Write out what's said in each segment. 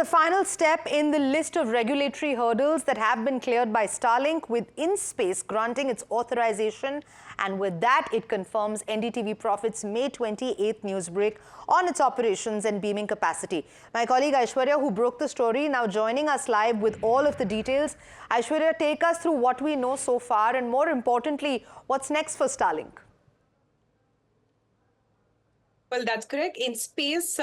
the final step in the list of regulatory hurdles that have been cleared by Starlink, with IN-SPACE granting its authorization. And with that, it confirms NDTV Profit's May 28th news break on its operations and beaming capacity. My colleague Aishwarya, who broke the story, now joining us live with all of the details. Aishwarya, take us through what we know so far and, more importantly, what's next for Starlink. Well, that's correct. IN-SPACE,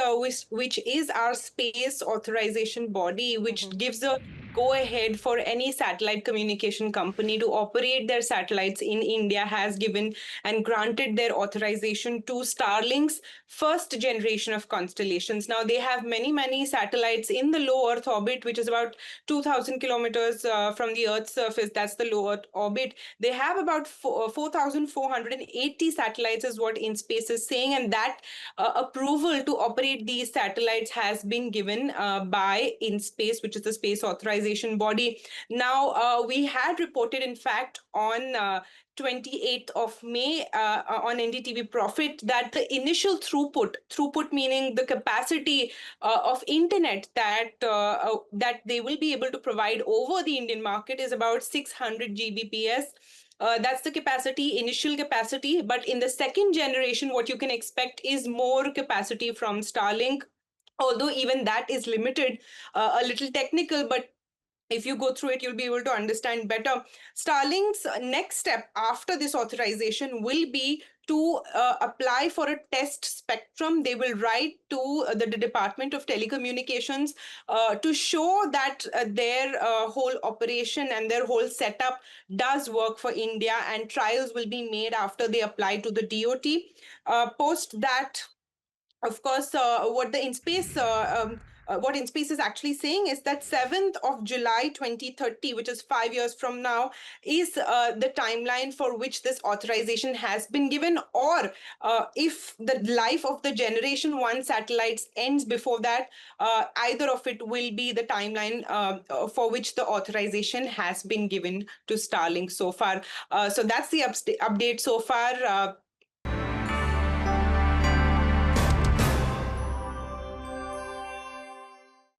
which is our space authorization body, which gives a go-ahead for any satellite communication company to operate their satellites in India, has given and granted their authorization to Starlink's first generation of constellations. Now, they have many satellites in the low Earth orbit, which is about 2,000 kilometers from the Earth's surface. That's the low Earth orbit. They have about 4,480 satellites is what IN-SPACE is saying, and that approval to operate these satellites has been given by IN-SPACE, which is the space authorization body. Now, we had reported, in fact, on 28th of May on NDTV Profit that the initial throughput meaning the capacity of internet that they will be able to provide over the Indian market is about 600 Gbps. That's the capacity, initial capacity. But in the second generation, what you can expect is more capacity from Starlink, although even that is limited, a little technical, but if you go through it, you'll be able to understand better. Starlink's next step after this authorization will be to apply for a test spectrum. They will write to the Department of Telecommunications to show that their whole operation and their whole setup does work for India, and trials will be made after they apply to the DOT. Post that, of course, what IN-SPACE is actually saying is that 7th of July 2030, which is 5 years from now, is the timeline for which this authorization has been given, or if the life of the generation 1 satellites ends before that, either of it will be the timeline for which the authorization has been given to Starlink so far. So that's the update so far.